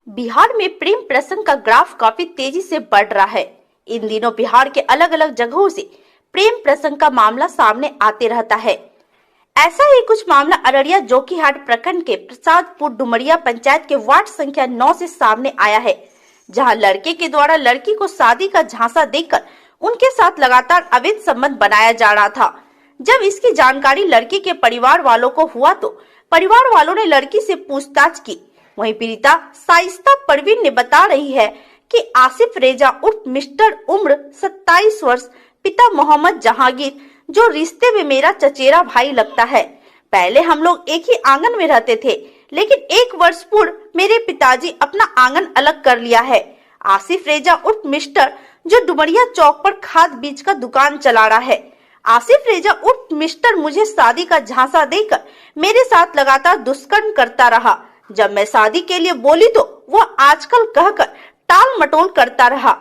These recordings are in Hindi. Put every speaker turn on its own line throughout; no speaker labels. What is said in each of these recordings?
बिहार में प्रेम प्रसंग का ग्राफ काफी तेजी से बढ़ रहा है। इन दिनों बिहार के अलग अलग जगहों से प्रेम प्रसंग का मामला सामने आते रहता है। ऐसा ही कुछ मामला अररिया जोकीहाट प्रखंड के प्रसादपुर डुमरिया पंचायत के वार्ड संख्या 9 से सामने आया है, जहां लड़के के द्वारा लड़की को शादी का झांसा देकर उनके साथ लगातार अवैध संबंध बनाया जा रहा था। जब इसकी जानकारी लड़की के परिवार वालों को हुआ तो परिवार वालों ने लड़की से पूछताछ की। वहीं पीड़िता साइस्ता परवीन ने बता रही है कि आसिफ रेजा उर्फ मिस्टर उम्र 27 वर्ष, पिता मोहम्मद जहांगीर, जो रिश्ते में मेरा चचेरा भाई लगता है। पहले हम लोग एक ही आंगन में रहते थे, लेकिन 1 वर्ष पूर्व मेरे पिताजी अपना आंगन अलग कर लिया है। आसिफ रेजा उर्फ मिस्टर, जो डुमरिया चौक पर खाद बीज का दुकान चला रहा है। आसिफ रेजा उर्फ मिस्टर मुझे शादी का झांसा देकर मेरे साथ लगातार दुष्कर्म करता रहा। जब मैं शादी के लिए बोली तो वह आजकल कहकर टाल मटोल करता रहा।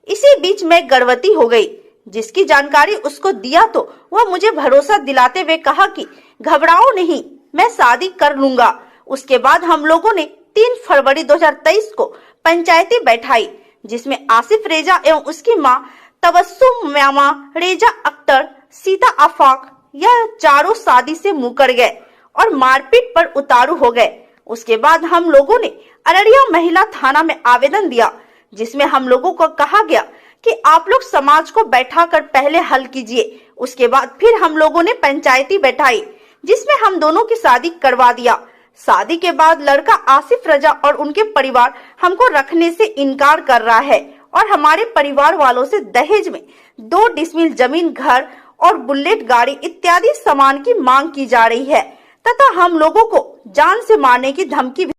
इसी बीच मैं गर्भवती हो गई, जिसकी जानकारी उसको दिया तो वह मुझे भरोसा दिलाते हुए कहा कि घबराओ नहीं, मैं शादी कर लूंगा। उसके बाद हम लोगों ने 3 फरवरी 2023 को पंचायती बैठाई, जिसमें आसिफ रेजा एवं उसकी मां तबस्सुम मामा, रेजा अख्तर, सीता आफाक, यह चारों शादी से मुकर गए और मारपीट पर उतारू हो गए। उसके बाद हम लोगों ने अररिया महिला थाना में आवेदन दिया, जिसमें हम लोगों को कहा गया कि आप लोग समाज को बैठाकर पहले हल कीजिए। उसके बाद फिर हम लोगों ने पंचायती बैठाई, जिसमें हम दोनों की शादी करवा दिया। शादी के बाद लड़का आसिफ रजा और उनके परिवार हमको रखने से इनकार कर रहा है और हमारे परिवार वालों से दहेज में 2 डिसमिल जमीन, घर और बुलेट गाड़ी इत्यादि सामान की मांग की जा रही है तथा हम लोगों को जान से मारने की धमकी भी।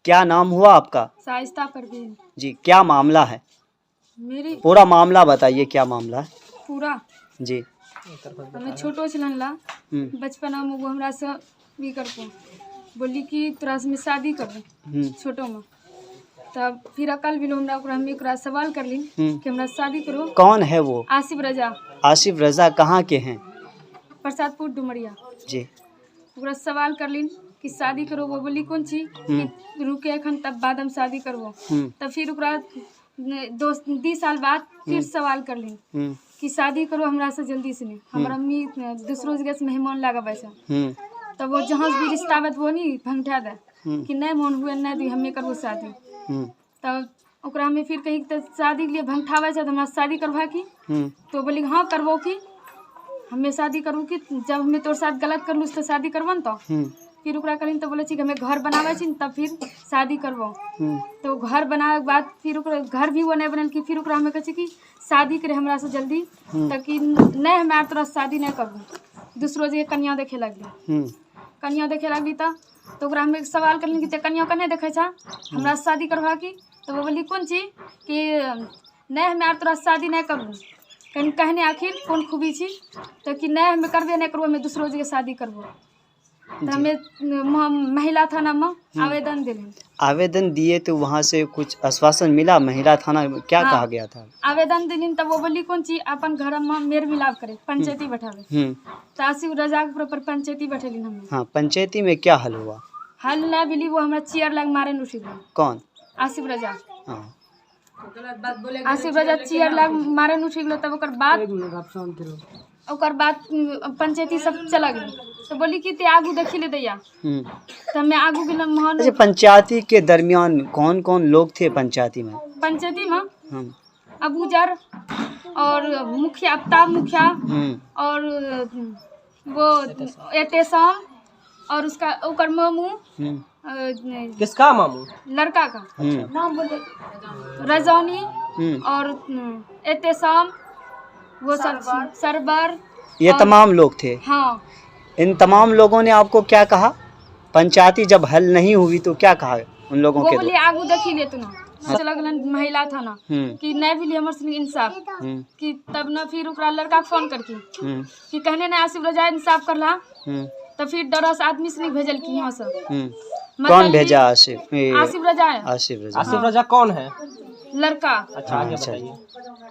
क्या नाम हुआ आपका?
साइस्ता परवीन
जी, क्या मामला है?
मेरी
पूरा मामला बताइए, क्या मामला है?
पूरा
जी।
हमें छोटो छलनला बचपना में वो हमरा से भी करको बोली कि तोरा से शादी कर छोटो में। तब फिर अकल भी हमरा हमें ओकरा सवाल कर ली कि हमरा शादी करो।
कौन है वो?
आसिफ रजा।
आसिफ रजा कहाँ के हैं?
प्रसादपुर डुमरिया।
जी।
ओकरा सवाल कर ली कि शादी करो। वो बोली कौन चीज कि रुके अखन, तब बाद हम शादी करबो। तब फिर ओकरा 2 साल बाद फिर सवाल कर ली कि शादी करो हमरा से जल्दी से। नहीं हमार अम्मी दूसरों जगह से मेहमान लगा वैसा। तब वो जहाँ भी रिश्ता बत वो नहीं भंगठा दे कि नहीं मन हुए नहीं दी हमें करबो शादी। तब ओकरा हमें फिर कहीं तो शादी के लिए भंगठावे तो हमरा शादी करवा की। तो बोली हाँ करबो की, हमें शादी करूँ कि जब हमें तोर साथ गलत करलू तो शादी करबन। तो फिर ओकरा करीन तो बोले कि हमें घर बनावे छी तब फिर शादी करबो। तो घर बनावे के बाद फिर ओकरा घर भी वो नहीं बनल कि फिर ओकरा हमें कहे कि शादी करे हमरा से जल्दी, ताकि नहीं हमें तोरा शादी नहीं करबो। दूसरो जगह कन्या देखे लगली। कन्या देखे लगली तो ओकरा हमें सवाल करली कि कन्या कने देखे छा हमरा शादी करवा की। तो वो बोली कौन चीज कि नहीं हमें तोरा शादी नहीं करबो। कहने आखिर कौन खूबी छी तो कि नहीं हमें करबे नहीं करबो, हमें दूसरो जगह शादी करबो। तो हमें महिला थाना में आवेदन दिले।
आवेदन दिए तो वहाँ से कुछ आश्वासन मिला? महिला थाना में क्या कहा गया था?
आवेदन दिली तब वो बोली कौन चीज अपन घर में मेल मिलाप करे, पंचायती बैठावे। तो आसिफ रजा के पर पंचायती बैठेली हमें।
हाँ, पंचायती में क्या हल हुआ?
हल नहीं मिली, वो हमरा चेयर लग मारे न उठी।
कौन?
आसिफ रजा।
हाँ।
आसिफ रजा चेयर लग मारे न उठी गलो। तब ओकर बाद पंचायती सब चला गई। तो बोली कि ते आगू देखी ले दैया। तो मैं आगू गेल महल।
अच्छा, पंचायती के दरमियान कौन कौन लोग थे पंचायती में?
पंचायती में अबूजर और मुखिया, अफ्ताब मुखिया और वो एतेशाम और उसका ओकर मामू।
किसका मामू?
लड़का का नाम बोले रजौनी और एतेशाम, वो सब सरबर,
ये तमाम लोग थे।
हाँ।
इन तमाम लोगों ने आपको क्या कहा? पंचायती जब हल नहीं हुई तो क्या कहा उन लोगों के?
वो बोले आगू देखी ले तू ना चला गलन महिला थाना कि नहीं भी हमर से इंसाफ कि तब ना फिर ओकरा लड़का के फोन करके कि कहने ना आसिफ रजा इंसाफ करला। तो फिर डरस आदमी से भेजल की यहाँ से।
कौन भेजा? आसिफ?
आसिफ रजा है।
आसिफ रजा।
आसिफ रजा कौन है?
लड़का।
अच्छा, आगे बताइए।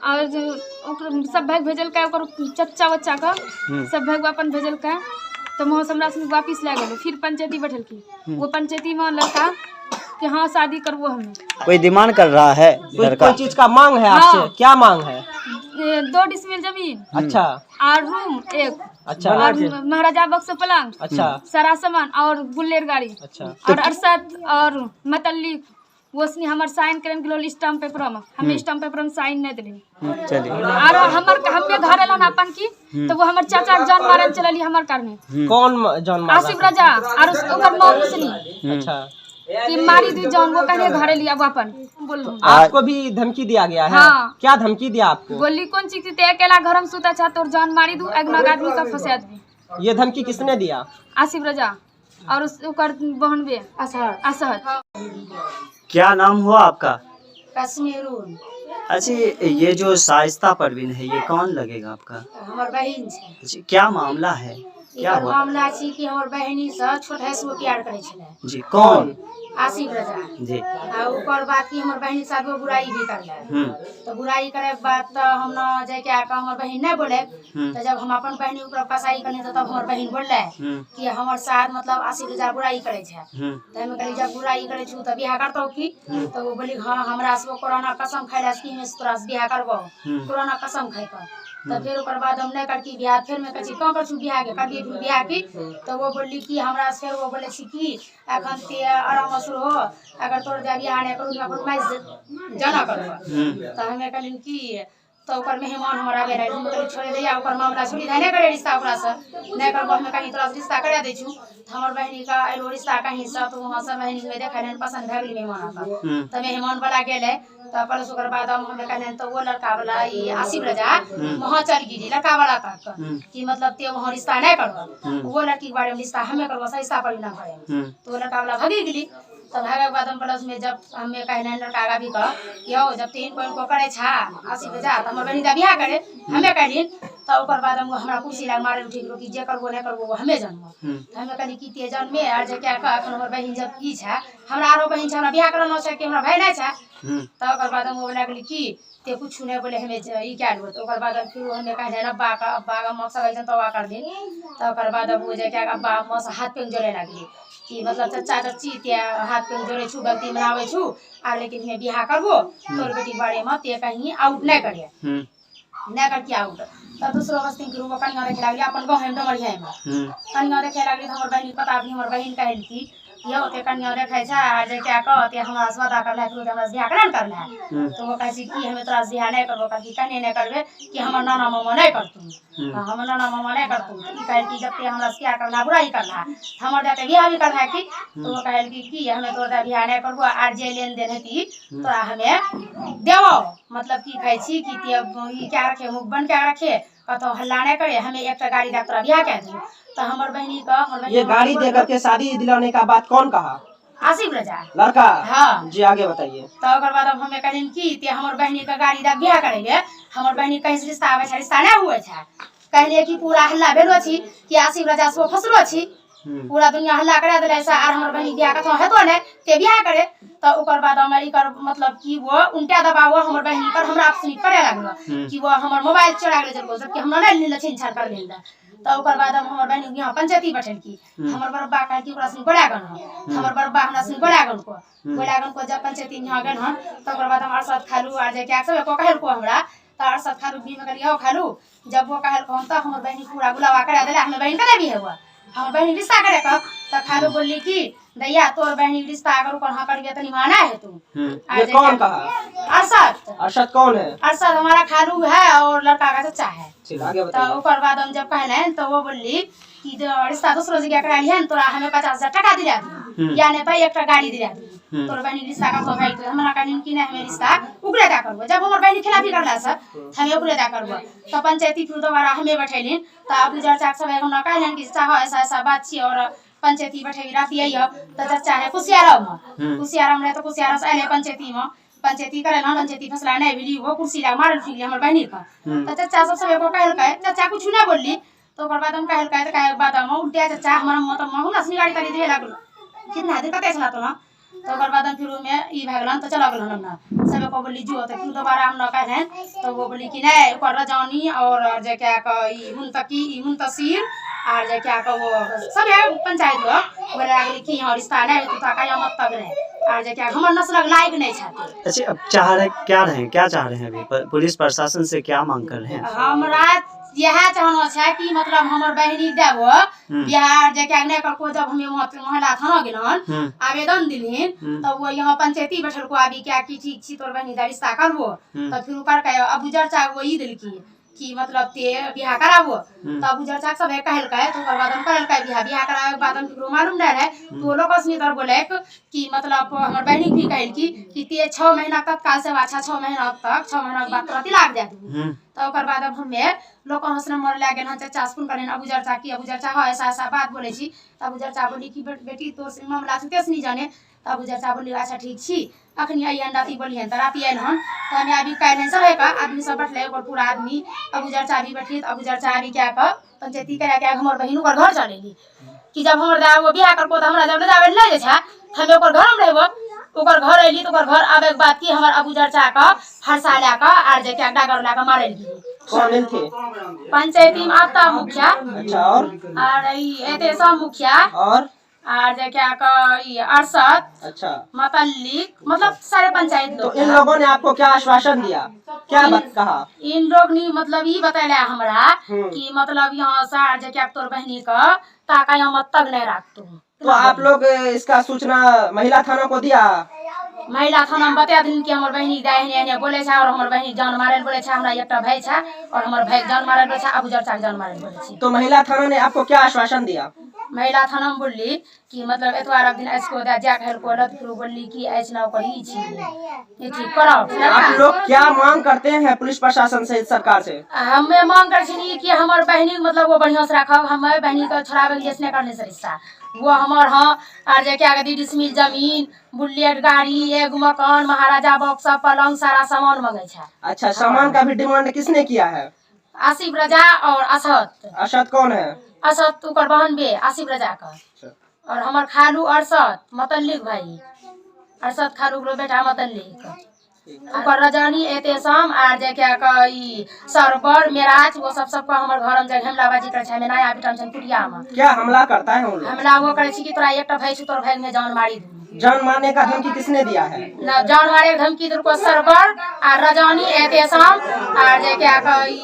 और सब भाग भेजल का ओकर चच्चा बच्चा का सब भाग अपन भेजल का। तो वहाँ से हमरा वापिस ला गलो। फिर पंचायती बैठल की। वो पंचायती में लड़का कि हाँ शादी करवो हमें।
कोई डिमांड कर रहा है
कोई
लड़का?
कोई चीज का मांग है आपसे?
हाँ।
क्या मांग है?
2 डिसमिल जमीन
अच्छा
और रूम एक
अच्छा
और महाराजा बक्स पलंग
अच्छा
सारा सामान और बुलेट गाड़ी
अच्छा
और अरसद और मतली वोसनी हमर साइन करें गेलो स्टाम्प पेपर में हमें स्टाम्प पेपर में साइन नहीं दिली।
चलिए।
और हमर हमें घर एलन अपन की तो वो हमर चाचा के जान मारे चलली हमर कार में
कौन जान मार
आसिफ राजा और ओकर मौत उसनी
अच्छा
कि मारी दी जान वो कहने घरे लिया वो अपन बोल
आपको भी धमकी दिया गया है?
हाँ।
क्या धमकी दिया आपको?
बोली कौन चीज ते अकेला घर में सुता था तोर जान मारी दू एक नग आदमी का फंसा दी।
ये धमकी किसने दिया?
आसिफ राजा और ओकर बहन बे असहद।
क्या नाम हुआ आपका?
कश्मीरून
अच्छा, ये जो शाइस्ता परवीन है ये कौन लगेगा आपका?
हमर बहिन छै।
अच्छा, क्या मामला है? क्या
एकर
हुआ?
मामला छै कि हमर बहिनी से छोट हैसो प्यार करे छले
जी कौन?
आसिफ रजा।
जी
आ ओकर बाद की हमर बहिनी साथ में बुराई भी करले। तो बुराई करे के बाद तो हम न जाके आके हमर बहिन नहीं बोले। तो जब हम अपन बहिनी ऊपर कसाई करने तो तब हमर बहिन बोलले कि हमर साथ मतलब आसिफ रजा बुराई करे छै। तो हम कहली जब बुराई करे छु त बियाह करतो की? तो वो बोली हां हमरा से कोरोना कसम खाइला कि हम तोरा से बियाह करबो कोरोना कसम खाइ कर। तो फिर ओकर बाद हम नहीं करके बियाह फिर मैं कहछी कहाँ कर छु बियाह के करलिए फिर बियाह की। तो वो बोली कि हमरा से फिर वो बोले छी कि एखन ते आराम शुरू हो अगर तोर जा बियाह नहीं करू अपन मैं जाना करबो। तो हमें कहली कि तो ओकर मेहमान हमरा आबे रहे हम कहली छोड़े दैया ओकर मामला छोड़ी नहीं करे रिश्ता ओकरा से नहीं करबो हमें कहीं तोरा से रिश्ता करा दै छु। तो हमर बहिनी का एलो रिश्ता कहीं से तो वहां से बहिनी में देखले पसंद भ गेल मेहमान का। तो मेहमान वाला गेले तो पलस ओकर बाद हम हमें कहले तो वो लड़का वाला ई आसिफ रजा वहां चल गिरी लड़का वाला तक कि मतलब ते वहां रिश्ता नहीं करबो वो लड़की के बारे में रिश्ता हमें करबो रिश्ता पर ना करे। तो लड़का वाला भागी गेली। तो भागे के बाद हम प्लस में जब हमें कहने लड़का का भी कह यो जब 3 पॉइंट को करे छा आसिफ रजा तो हमर बहिनी दा बियाह करे हमें कहली। तो ओकर बाद हम हमरा कुर्सी लग मारे उठी गेलो कि जे करबो नहीं करबो वो हमें जन्म। तो हमें कहली कि ते जन्म में आ जे क्या का एखन हमर बहिन जब की छा हमरा आरो बहिन छा हमरा बियाह करनो छै कि हमरा भाई नहीं छा। तो ओकर बाद हम बोला गेली कि ते कुछ नहीं बोले हमें ई क्या हो। तो ओकर बाद फिर हमें कहले अब्बा का मकसद ऐसा तवा कर दे। तो ओकर बाद वो जे क्या अब्बा अम्मा से हाथ पे जोड़े लागली कि मतलब चाचा चाची ते हाथ पे जोड़े छु गलती मनावे छु आ लेकिन हमें बियाह करबो तोर बेटी के बारे में ते कहीं आउट नहीं करिए नहीं करके आउट। तो दूसरो बस्ती के रूप कनिया देखे लागली अपन गांव में डमरिया में कनिया देखे लागली। हमर बहिन पता भी हमर बहिन कहल की यो ते कनिया देखे छै आ जे क्या कहते हमरा से वादा करले तू हमरा से बियाह करन करले। तो वो कहै कि हमें तोरा से बियाह नहीं करबो कहली कने नहीं करबे कि हमर नाना मामा नहीं करतू हमर नाना मामा नहीं करतू। ई कहल कि जब ते हमरा से क्या करला बुराई करला हमर जाते बियाह भी करला की। तो वो कहल कि हमें तोरा बियाह नहीं करबो आर जे लेन देन हेती तोरा हमें देबो मतलब की कहै छी कि ते ई क्या रखे मुख बन के रखे कतो हल्ला नहीं करे हमें एक गाड़ी दा तोरा बियाह कर दे। तो हमर बहिनी का
ये गाड़ी देकर के शादी दिलाने का बात कौन कहा?
आसिफ रजा
लड़का।
हाँ
जी आगे बताइए।
तो ओकर बाद अब हमें कहलिन कि ते हमर बहिनी का गाड़ी दा बियाह करेंगे हमर बहिनी कहीं से रिश्ता आवे छै रिश्ता नहीं हुए छै कहलिए कि पूरा हल्ला भेलो छी कि आसिफ रजा से फसलो छी पूरा दुनिया हल्ला करे देले से आर हमर बहिनी बियाह कतो हेतो ने ते बियाह करे। तो ओकर बाद हम एकर मतलब कि वो उल्टा दबाव हमर बहिनी पर हमरा अपनी करे लागलो कि वो हमर मोबाइल चोरा गेले जबकि हमरा नहीं ले छीन छाड़ कर लेला। तो ओकर बाद हम हमर बहिनी यहाँ पंचायती बैठल की हमर बड़बा कह कि ओकरा से बड़ा गन हमर बड़बा हमरा से बड़ा गन को जब पंचायती यहाँ गन हम तो ओकर बाद हम अरसद खालू आ जे क्या सब को कहल को हमरा तो अरसद खालू भी में करियो खालू जब वो कहल को तो हमर बहिनी पूरा गुलावा करे देला हमर बहिन कने भी है हुआ हमर बहिनी रिश्ता करे का। तो खालू बोली कि दैया तोर बहिनी रिश्ता अगर ऊपर हाँ करिए तनी माना है तू।
ये कौन कहा?
अरसद।
अरशद कौन है?
अरसद हमारा खालू है और लड़का का चाचा है।
आगे
तो
बताइए।
ओकर बाद हम जब कहले तो वो बोली कि रिश्ता दूसरो जगह करा लिहन तोरा हमें 50,000 टका दिला दी या नहीं तो एक गाड़ी दिला दी तोर बहनी रिश्ता का तो भाई तो हमरा कहलिन कि नहीं हमें रिश्ता उगरे दा करबो। जब हमर बहनी खिलाफी करला से हमें उगरे दा करबो। तो पंचायती फिर दोबारा हमें बैठैलिन तो अब चर्चा सब हमरा कहलन कि चाह ऐसा ऐसा बात छी और पंचायती बैठे राती आइयो तो चर्चा है कुसियारा में तो कुसियारा से आले पंचायती में पंचायती करे ना पंचायती फैसला नहीं मिली वो कुर्सी ला मारल फिर हमर बहनी का। तो चचा सब एगो कहल के चचा कुछ ना बोलली। तो ओकर बाद हम कहल के तो बाद हम उल्टा चचा हमर मतलब महु असली गाड़ी ताली दे लागलो कितना दिन कते चला तो ना। तो ओकर बाद हम फिर में ई भ गेलन तो चला गेलन हमरा सब को बोली जो तो फिर दोबारा हम न कहले तो वो बोली कि नहीं ओकर रजानी और जे क्या का ई मुंतसीर और जे क्या का वो सब है पंचायत लोग बोले लागली कि यहाँ रिश्ता नहीं तू तो कया मत तब रहे और जे क्या हमर नस्लक लायक नहीं छथि।
अच्छा, अब चाह रहे क्या चाह रहे हैं अभी पुलिस प्रशासन से क्या मांग कर रहे हैं?
हमरा यह चाहना छै कि मतलब हमर बहिनी देबो बिहार जे क्या नहीं करको जब हमें महिला थाना गेलन आवेदन दिलिन तब वो यहाँ पंचायती बैठल को आबी क्या कि ठीक छी तोर बहिनी दा रिश्ता करबो तब फिर कर के अब चर्चा वो ई दिलकी कि मतलब ते बियाह कराबो तब गुजर चाक सब कहल के तो ओकर बाद हम करल के बियाह करावे के बाद हम केकरो मालूम नहीं रहे तो लोग असनी तर बोले कि मतलब हमर बहिनी भी कहल कि ते 6 महीना तत्काल से अच्छा 6 महीना तक 6 महीना के बाद तोरा तिलाक दे दूं तो ओकर बाद अब हमें लोग हंसने मर ले गेल चाचा फोन करेन अबू चर्चा की अबू चर्चा है ऐसा ऐसा बात बोले छी अबू चर्चा बोली कि बेटी तोर से मामला से केस नहीं जाने अबू चर्चा बोली अच्छा ठीक छी अखनी आई राती बोली हन राती आइल हन तो हमें अभी कहले सब है का आदमी सब बैठले और पूरा आदमी अबू चर्चा भी बैठी अबू चर्चा भी क्या का पंचायती करा के हमर बहिन ओकर घर चलेली कि जब हमर दा वो बियाह करको त हमरा जब ले जावे ले जा हमें ओकर घर में रहबो ओकर घर अइली तो ओकर घर आवे के बाद की हमर अबू चर्चा का फरसा ला का आर जे के डागर ला का मारे ली
कौन थे?
पंचायती में आपता मुखिया
अच्छा और
एते सब मुखिया
और
जे क्या का अरसद
अच्छा
मतल्लिक मतलब सारे पंचायत
तो
लोग
इन लोगों ने आपको क्या आश्वासन दिया, क्या बात कहा?
इन लोग ने मतलब ये बताया हमरा कि मतलब यहाँ से जे क्या तोर बहनी का ताका यहाँ मत तक नहीं रख
तो आप लोग इसका सूचना महिला थाना को दिया?
महिला थाना में बता दिन कि हमर बहनी दाहिने बोले छा और हमर बहनी जान मारे बोले छा हमरा एकटा भाई छा और हमर भाई जान मारे बोले छा अबू चर्चा जान मारे बोले छी।
तो महिला थाना ने आपको क्या आश्वासन दिया?
महिला थाना में बोली कि मतलब एतवार दिन इसको जा कहल को रत फिर बोली कि ऐसे ना करी छी ये ठीक करो।
आप लोग क्या मांग करते हैं पुलिस प्रशासन से, सरकार से?
हमें मांग कर छी कि हमर बहनी मतलब वो बढ़िया से रखब हमारे बहनी का छोड़ावे के जैसे करने से रिश्ता वो हमर हां और जे क्या गदी डिसमिल जमीन बुलेट गाड़ी एक मकान महाराजा बॉक्स पलंग सारा सामान मांगे छे। अच्छा,
सामान का भी डिमांड किसने किया है?
आसिफ रजा और असद।
असद कौन है?
असद ओकर बहन बे आसिफ रजा का और हमर खालू अरसद मतल्लिक भाई अरसद खालू रो बेटा मतल्लिक ओकर रजानी एतेसम आर जे क्या कई सरबर मेराज वो सबका हमर घर में जग हमलाबाजी करे छै। नया बिटन छन कुटिया में
क्या हमला करता है उन लोग?
हमला वो करे छी कि तोरा एकटा भाई छ तोर भाई में जान मारी दूं।
जान मारने का धमकी किसने दिया है?
न जान मारे के धमकी तुरको सरबर और रजानी एतेसम आर जे क्या कई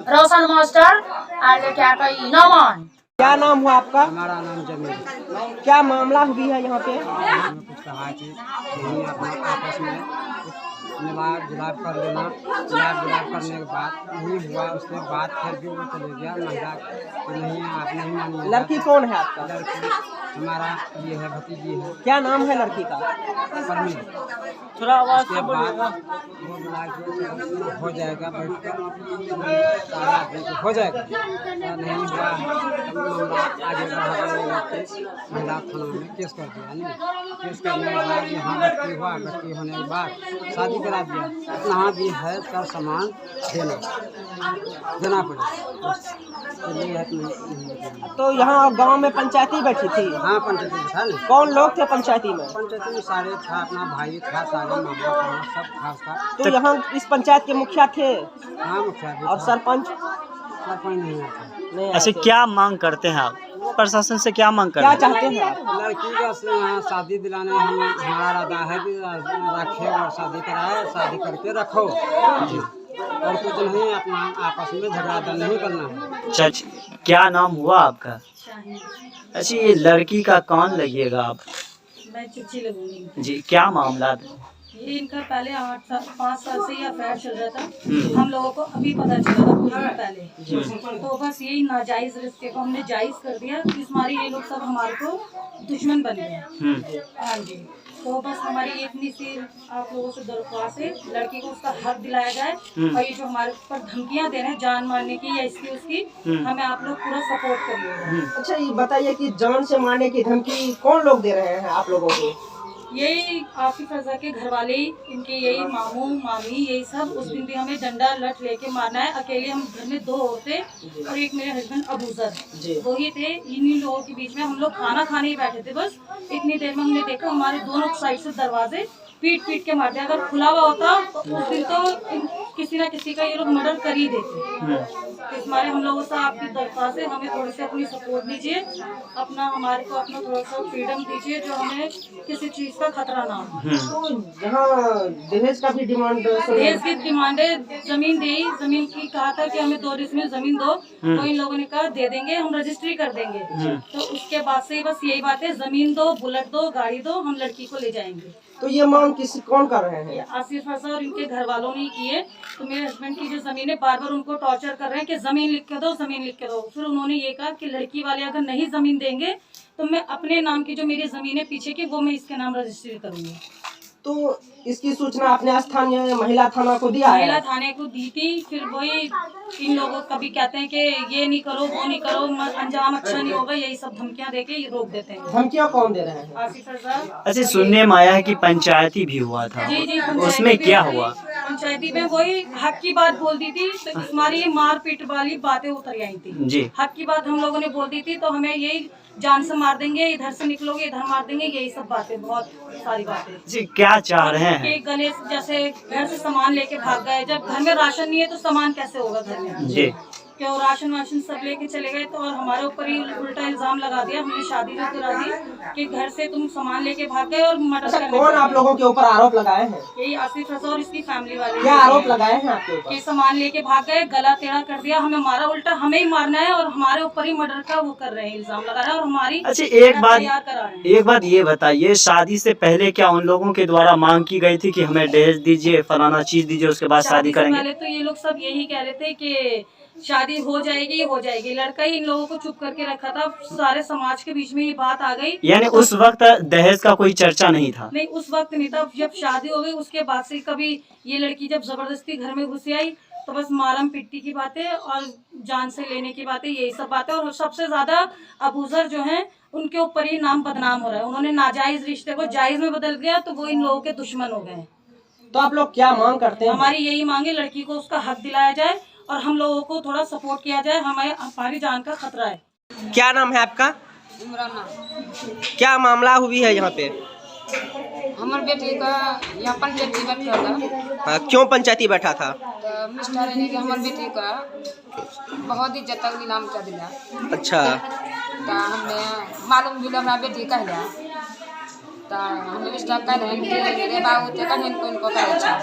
रोशन मास्टर आर जे क्या कई नमन।
क्या नाम हुआ आपका?
हमारा नाम जमील।
क्या मामला हुई है यहाँ पे?
कुछ कहा कि आपस में निवाब जुलाब कर लेना, जुलाब करने के बाद नहीं हुआ उसके बाद फिर भी वो चले गया महिला कि नहीं आप नहीं मानिए।
लड़की कौन है आपका?
लड़की हमारा ये है भतीजी है।
क्या नाम है लड़की का?
परमीन। थोड़ा आवाज के बाद वो बुला के हो जाएगा बैठ कर हो जाएगा नहीं हुआ मामला आगे बढ़ा महिला थाना में केस कर दिया। नहीं केस करने के बाद यहाँ गट्टी हुआ, गट्टी होने के बाद शादी करा दिया। यहाँ भी है कर सामान देना पड़ेगा।
तो यहाँ गांव में पंचायती बैठी थी?
हाँ पंचायती था ना।
कौन लोग थे पंचायती में?
पंचायती में सारे था, अपना भाई था, सारे मामा था, सब था उसका।
तो यहाँ इस पंचायत के मुखिया थे?
हाँ मुखिया भी
और
था।
सरपंच
नहीं आता।
नहीं
ऐसे
आते।
क्या मांग करते हैं आप प्रशासन से, क्या मांग
क्या
करते हैं?
चाहते हैं आप?
लड़की का यहाँ शादी दिलाने हमारा इरादा है कि रखे और शादी कराए, शादी करके रखो और कुछ नहीं, अपना आपस में झगड़ा नहीं करना है।
अच्छा, क्या नाम हुआ आपका? अच्छा, ये लड़की का कौन लगिएगा आप?
मैं चिट्ठी लगूंगी
जी, क्या मामला?
ये इनका पहले 5 साल से ही अफेयर चल रहा था। हम लोगों को अभी पता चला था कुछ दिन पहले। तो बस यही नाजायज रिश्ते को हमने जायज कर दिया कि हमारे ये लोग सब हमारे को दुश्मन बन गए। हाँ जी, तो बस हमारी इतनी सी आप लोगों से दरख्वास्त है लड़की को उसका हक दिलाया जाए और ये जो हमारे ऊपर धमकियां दे रहे हैं जान मारने की या इसकी उसकी, हमें आप लोग पूरा सपोर्ट करिएगा।
अच्छा, ये बताइए कि जान से मारने की धमकी कौन लोग दे रहे हैं आप लोगों को?
यही आसिफ रजा के घर वाले, इनके यही मामू मामी यही सब। उस दिन भी हमें डंडा लठ लेके मारना है। अकेले हम घर में 2 औरतें और एक मेरे हस्बैंड अबूजर, 2 ही थे। इन्हीं लोगों के बीच में हम लोग खाना खाने ही बैठे थे। बस इतनी देर में हमने देखा हमारे दोनों साइड से दरवाजे पीट के मारते। अगर खुला हुआ होता तो उस दिन तो किसी ना किसी का ये लोग मर्डर कर ही देते। इस मारे हम लोगों से आपकी दरख्वास्त है, हमें थोड़ी सी अपनी सपोर्ट दीजिए, अपना हमारे को अपना थोड़ा सा फ्रीडम दीजिए, जो हमें किसी चीज का खतरा ना हो।
तो जहाँ दहेज का भी डिमांड
दहेज की डिमांड है, जमीन दी, जमीन की कहा था कि हमें 2 डिसमिल जमीन दो, तो इन लोगों ने कहा दे देंगे, हम रजिस्ट्री कर देंगे। तो उसके बाद से बस यही बात है, जमीन दो, बुलेट दो, गाड़ी दो, हम लड़की को ले जाएंगे।
तो ये मांग कौन कर रहे हैं?
आसिफ फरसा और इनके घर वालों ने की है। तो मेरे हस्बैंड की जो जमीन है, बार बार उनको टॉर्चर कर रहे हैं कि जमीन लिख के दो, जमीन लिख के दो। फिर उन्होंने ये कहा कि लड़की वाले अगर नहीं जमीन देंगे तो मैं अपने नाम की जो मेरी जमीन है पीछे की, वो मैं इसके नाम रजिस्ट्री करूंगी।
तो इसकी सूचना आपने स्थानीय महिला थाना को दिया है?
महिला थाने को दी थी, फिर वही इन लोगों कभी कहते हैं कि ये नहीं करो, वो नहीं करो, अंजाम अच्छा नहीं होगा, यही सब धमकियां देके ये रोक देते हैं।
धमकियां कौन दे रहे हैं?
आसिफ फरसा।
अच्छा, सुनने में आया है कि पंचायती भी हुआ था।
जी जी,
उसमें क्या हुआ?
पंचायती में वही हक की बात बोल दी थी, तो हमारी मार पीट वाली बातें उतर आई थी।
जी,
हक की बात हम लोगों ने बोल दी थी, तो हमें यही जान से मार देंगे, इधर से निकलोगे इधर मार देंगे, यही सब बातें, बहुत सारी बातें।
जी, क्या चाह रहे हैं?
एक गले से जैसे घर से सामान लेके भाग गए, जब घर में राशन नहीं है तो सामान कैसे होगा घर में?
जी,
क्यों राशन वाशन सब लेके चले गए, तो और हमारे ऊपर ही उल्टा इल्जाम लगा दिया। हमने शादी जो करा दी कि घर से तुम सामान लेके भाग गए और मर्डर
अच्छा,
करने
कौन
लगे।
आप लोगों के ऊपर आरोप लगाए हैं?
यही आसिफ फरसा और इसकी फैमिली वाले।
क्या आरोप लगाए हैं आपके ऊपर?
कि सामान लेके भाग गए, गला टेढ़ा कर दिया, हमें मारा, उल्टा हमें ही मारना है, और हमारे ऊपर ही मर्डर का वो कर रहे हैं, इल्जाम लगा रहे हैं, और हमारी
अच्छा,
तैयार करा रहे हैं।
एक बात ये बताइए, शादी से पहले क्या उन लोगों के द्वारा मांग की गई थी कि हमें दहेज दीजिए, फलाना चीज दीजिए, उसके बाद शादी
से
करेंगे?
पहले तो ये लोग सब यही कह रहे थे कि शादी हो जाएगी, हो जाएगी। लड़का ही इन लोगों को चुप करके रखा था, सारे समाज के बीच में ये बात आ गई।
यानी उस वक्त दहेज का कोई चर्चा नहीं था?
नहीं, उस वक्त नहीं था। जब शादी हो गई उसके बाद से कभी ये लड़की जब जबरदस्ती घर में घुस आई तो बस मारम पिट्टी की बातें और जान से लेने की बातें, यही सब बातें। और सबसे ज्यादा अबूजर जो हैं उनके ऊपर ही नाम बदनाम हो रहा है। उन्होंने नाजायज रिश्ते को जायज में बदल दिया, तो वो इन लोगों के दुश्मन हो गए।
तो आप लोग क्या मांग करते हैं?
हमारी यही मांगे, लड़की को उसका हक दिलाया जाए और हम लोगों को थोड़ा सपोर्ट किया जाए, हमारी जान का खतरा है।
क्या नाम है आपका?
इमराना।
क्या मामला हुई है यहाँ पे?
हमार बेटी का यहाँ पंचायती बैठा था।
क्यों पंचायती बैठा था?
तो मिस्टर ने कि हमार बेटी का बहुत इज्जत तक नीलाम कर दिया।
अच्छा।
तो हमें मालूम भी हमारा बेटी कह दिया, तो हमें मिस्टर कह रहे हैं कि रे बाबू ते कहीं इनको करे छा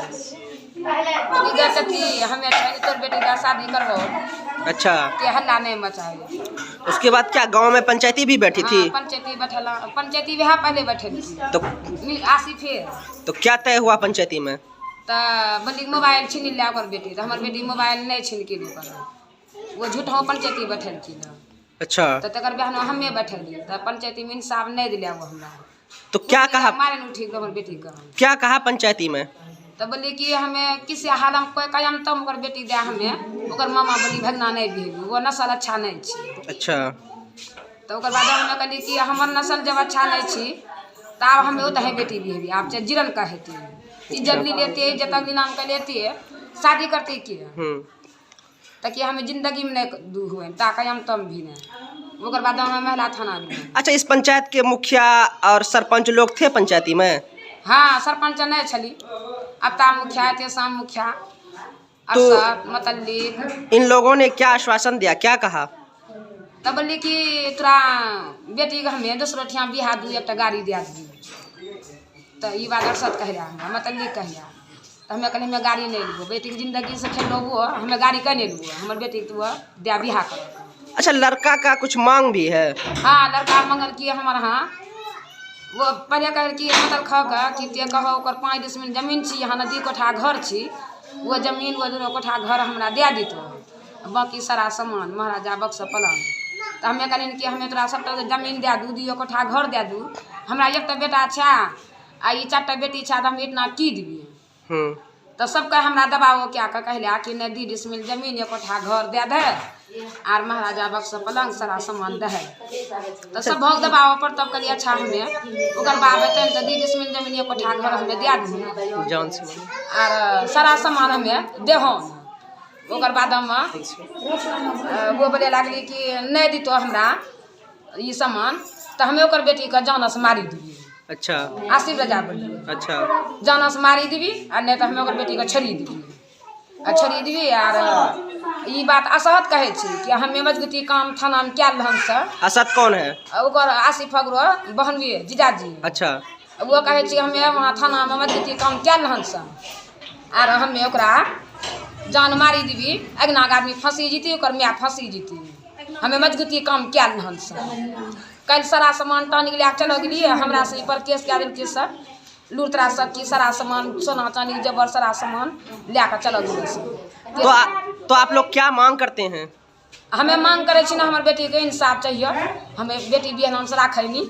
तो थी हमें तोर बेटी का शादी करवाओ।
अच्छा।
के हल्ला नहीं मचाए।
उसके बाद क्या गांव में पंचायती भी बैठी थी?
हाँ, पंचायती यहाँ पहले बैठे थी।
तो
आसिफ फिर
तो क्या तय हुआ पंचायती में?
तो बोली मोबाइल छीन लिया कर बेटी, तो हमार बेटी मोबाइल नहीं छीन के दी, वो झूठ हो पंचायती बैठल थी।
अच्छा।
तो तकर बहन हमें बैठल दी, तो पंचायती में इंसाफ नहीं दिला वो हमरा।
तो क्या कहा?
मारे नहीं ठीक हमार बेटी का।
क्या कहा पंचायती में?
तो बोली कि हमें किसी हाल हम कोई कयम तम ओकर बेटी दे हमें, ओकर मामा बोली भगना नहीं भी, वो नस्ल अच्छा नहीं छी।
अच्छा।
तो ओकर बाद हमें कहली कि हमर नस्ल जब अच्छा नहीं छी तब हमें उतहे बेटी भी है, आप चाहे जीरन का हेती, इज्जत नहीं लेती है, इज्जत अगली नाम का लेती है, शादी करती की ताकि हमें जिंदगी में नहीं दूर हुए, ताकयम तम भी नहीं। ओकर बाद हमें महिला थाना भी।
अच्छा, इस पंचायत के मुखिया और सरपंच लोग थे पंचायती में?
हाँ, सरपंच नहीं छली, अफ्ताब मुखिया थे, शाम मुखिया, अरशद, मतल्लिक।
इन लोगों ने क्या आश्वासन दिया, क्या कहा?
तब बोली कि तोरा बेटी के हमें दूसरो ठिया बिहा दू, एक गाड़ी दिया दी। तो ये बात अरशद कह रहा, मतल्लिक कह रहा। तो हमें कहले हमें गाड़ी नहीं लूँ, बेटी की जिंदगी से खेल लो, हमें गाड़ी कह नहीं लूँ, हमारे बेटी तू दिया बिहा कर।
अच्छा, लड़का का कुछ मांग भी है?
हाँ, लड़का मंगल किए हमारे यहाँ, वो पहले कह कि मतलब खा कि ते कहो ओकर 5 डिसमिल जमीन छी, यहाँ नदी कोठा घर छी, वो जमीन वो 2 कोठा घर हमरा दे दी, तो बाकी सारा सामान महाराजा बक्स पलंग। तो हमें कहलिन कि हमें तोरा सबटा जमीन दे दू, 2 कोठा घर दे दू, हमरा एक तो बेटा छा आ ये 4टा बेटी छा, तो हम इतना की देवी। तो सब कह हमरा दबाओ क्या कहला कि नहीं 2 डिसमिल जमीन 1 कोठा घर दे दे आर महाराजा बक्स पलंग सारा सामान दे। तो सब बहुत दबाव पर तब कहलिए अच्छा हमें ओकर बाप बतन तो 2 डिसमिल जमीन 1 कोठा घर हमें दे दी
जान से
आर सारा सामान हमें देहो। ओकर बाद हम वो बोले लगली कि नहीं दी तो हमरा ये सामान, तो हमें ओकर बेटी का जान से मारी दी।
अच्छा।
आसिफ रजा बोली
अच्छा।
जान से मारी दी, और नहीं तो हमें ओकर बेटी का छली दी। खरीदबी आर ई बात असहत कहै छी कि हमे मजगूती काम थाना में क्या रहन से।
असद कौन है?
ओकर आसिफ अगरो बहनवी जीजाजी।
अच्छा।
वो कहे छी हमे वहाँ थाना में मजगूती काम क्या रहन से आर हमे ओकरा जान मारी दीबी, अगना आदमी फंसी जीती, ओकर माय फंसी जीती, हमे मजगूती काम क्या रहन से। कल सारा सामान टान के चलो गेलिए, हमरा से पर केस क्या देलकै सर, लूटरा सब की सारा सामान सोना चांदी जबर सारा सामान लेकर चलो गेलिए।
तो आप लोग क्या मांग करते हैं?
हमें मांग करे छी ना, हमारे बेटी के इंसाफ चाहिए, हमें बेटी बिहान से राखे नहीं।